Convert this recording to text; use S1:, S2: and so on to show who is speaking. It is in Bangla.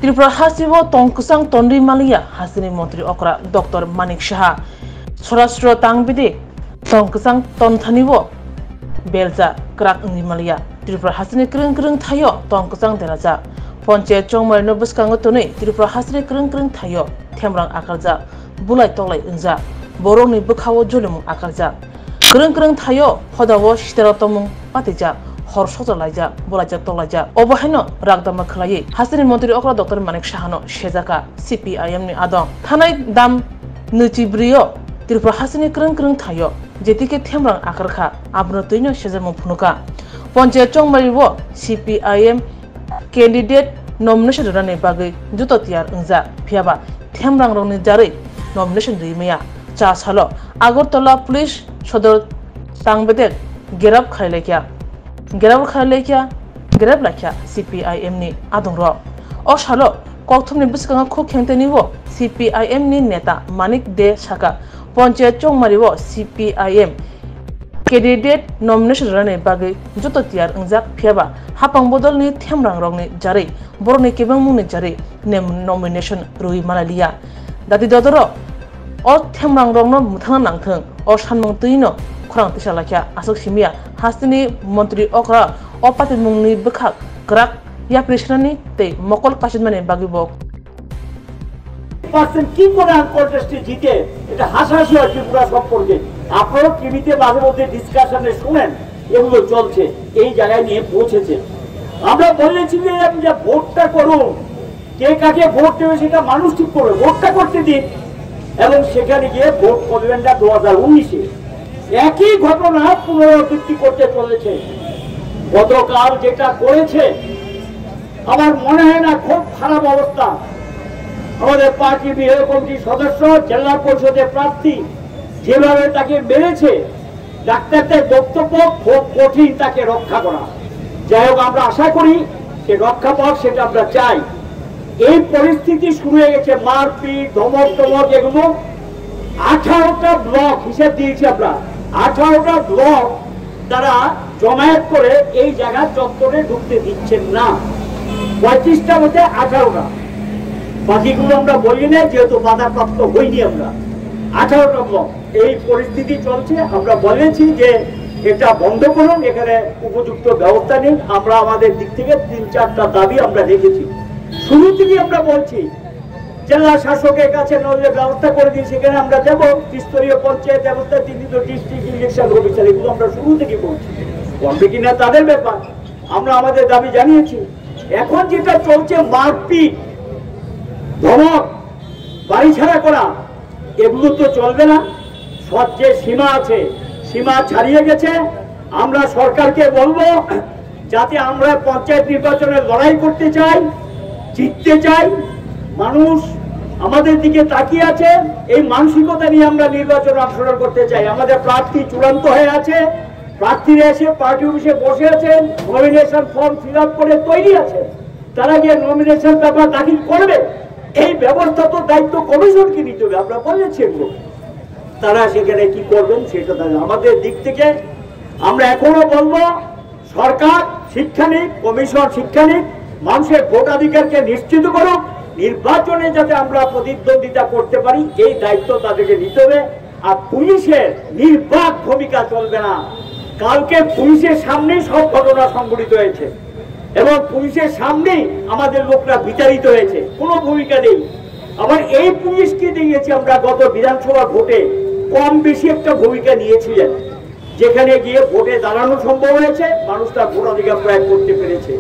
S1: ত্রিপুরা হাসিব তংকুসাং তন্ডি মালিয়া হাসিনি মন্ত্রী অকরা ডক্টর মানিক সাহা স্বরাষ্ট্র তাংবিদে তংকুসাং তনথানিব বেলজা ক্রাক ইংনি মালিয়া ত্রিপুরা হাসিনি ক্রিং ক্রিং থাইও তংকুসাং দেরাজা পঞ্চায়েত চংমারিনো বসকাঙ্গ তनै ত্রিপুরা হাসিনি ক্রিং ক্রিং থাইও থেমরাং আকারজা বুলাই তলাই ইংজা বরংनि बोखावो जुलिमुं आकारजा ग्रों ग्रों थायो हदावो सितेरातमुं पातिजा हर सजलायजा बलायजा तलायजा अबहायनो रागदामा खलायै हासिनि मन्त्रि अक्रा डक्टर मानिक साहानो सेजाका CPIM नि आदं थानाय दाम नैजिब्रैयो त्रिपुरा हासिनि ग्रों ग्रों थायो जेतिके थेमरां आकारखा आब्रो Taino सेजामुं फुनुका panchayat चंमारिबो CPIM candidate nomination रानै बागै जुतो तियार इंजा फियाबा थेमरां रंनि जारै नॉमिनेशन दैमैया चा सालो আগরতলা पुलिस सदर तांबेदेक गेराब खायलेख्या गेराब लाख्या CPIM नि आदंर अ सालो कक्थमनि बिसकांगा खो खेंतेनिबो CPIM नि नेता मानिक दे साका पंचायत चंमारिबो CPIM कैंडिडेट नॉमिनेशन रानै बागै जुतो तियार इंजाक फियाबा हापां बदलनि थेमरां रंनि जारै बरनि केबां मुंनि जारै नेम नॉमिनेशन रुइ मालालिया दादि ददर अ थेमरां रंनो मुथांगा नांथों अ सानमों तैनो खुरां तिसा लाखिया आसक सिमिया हास्तिनि मन्त्रि अक्रा अ पाति मुंनि बोखाक ग्राक याप्रेशनानि तै मकल काशिदमानि बागिबो
S2: পার্সেন্ট কি করে কন্টেস্টে জিতে এটা হাসাহাসি হয় ত্রিপুরা সম্পর্কে আপনারা টিভিতে মাঝে মধ্যে ডিসকাশনে শুনেন এগুলো চলছে এই জায়গায় নিয়ে পৌঁছেছে আমরা বলেছি যে ভোটটা করুন কে কাকে ভোট দেবে সেটা মানুষ ঠিক করবে ভোটটা করতে দিন এবং সেখানে গিয়ে ভোট করবেন না 2019-এ একই ঘটনা পুনরাবৃত্তি করতে চলেছে গতকাল যেটা করেছে আমার মনে হয় না খুব খারাপ অবস্থা আমাদের পার্টি বিরোধী কমিটির সদস্য জেলা পরিষদের প্রার্থী যেভাবে তাকে মেরেছে ডাক্তারদের বক্তব্য খুব কঠিন তাকে রক্ষা করা যাই হোক আমরা আশা করি সে রক্ষা পাক সেটা আমরা চাই এই পরিস্থিতি শুরু হয়ে গেছে মারপিট ধমক টমক এগুলো 18টা ব্লক হিসেব দিয়েছি আমরা 18টা ব্লক তারা জমায়েত করে এই জায়গা চত্বরে ঢুকতে দিচ্ছেন না 35টা মধ্যে 18টা বাকিগুলো আমরা বলি না যেহেতু বাধাপ্রাপ্ত হইনি আমরা 18টা ব্লক এই পরিস্থিতি চলছে আমরা বলেছি যে এটা বন্ধ করুন এখানে উপযুক্ত ব্যবস্থা নিন আমরা আমাদের দিক থেকে 3-4টা দাবি আমরা রেখেছি শুরু থেকে আমরা বলছি জেলা শাসকের কাছে নজরে ব্যবস্থা করে দিন সেখানে আমরা যাব ত্রিস্তরীয় পঞ্চায়েত ব্যবস্থা তিনি তো ডিস্ট্রিক্ট ইলেকশন অফিসার এগুলো আমরা শুরু থেকে বলছি করবে কিনা তাদের ব্যাপার আমরা আমাদের দাবি জানিয়েছি এখন যেটা চলছে মারপিট ধমক বাড়ি ছাড়া করা এগুলো তো চলবে না যে সীমা আছে সীমা ছাড়িয়ে গেছে আমরা সরকারকে বলবো যাতে আমরা পঞ্চায়েত নির্বাচনে লড়াই করতে চাই জিততে চাই মানুষ আমাদের দিকে তাকিয়ে আছে এই মানসিকতা নিয়ে আমরা নির্বাচন অংশগ্রহণ করতে চাই আমাদের প্রার্থী চূড়ান্ত হয়ে আছে প্রার্থীরা এসে পার্টি অফিসে বসে আছেন নমিনেশন ফর্ম ফিল আপ করে তৈরি আছে তারা গিয়ে নমিনেশন পেপার দাখিল করবে এই ব্যবস্থা তো দায়িত্ব কমিশনকে নিতে হবে আমরা বলেছি এগুলো তারা সেখানে কি করবেন সেটা আমাদের দিক থেকে আমরা এখনো বলবো সরকার শিক্ষানীতি কমিশন শিক্ষানীতি মানুষের ভোটাধিকারকে নিশ্চিত করুক নির্বাচনে যাতে আমরা প্রতিদ্বন্দ্বিতা করতে পারি এই দায়িত্ব তাদেরকে নিতে হবে আর পুলিশের নির্বাক ভূমিকা চলবে না কালকে পুলিশের সামনেই সব ঘটনা সংঘটিত হয়েছে এবং পুলিশের সামনেই আমাদের লোকরা বিচারিত হয়েছে কোনো ভূমিকা নেই আবার এই পুলিশকে দিয়েছি আমরা গত বিধানসভা ভোটে কম বেশি একটা ভূমিকা নিয়েছিলেন যেখানে গিয়ে ভোটে দাঁড়ানো সম্ভব হয়েছে মানুষ তার ভোটাধিকার প্রয়োগ করতে পেরেছে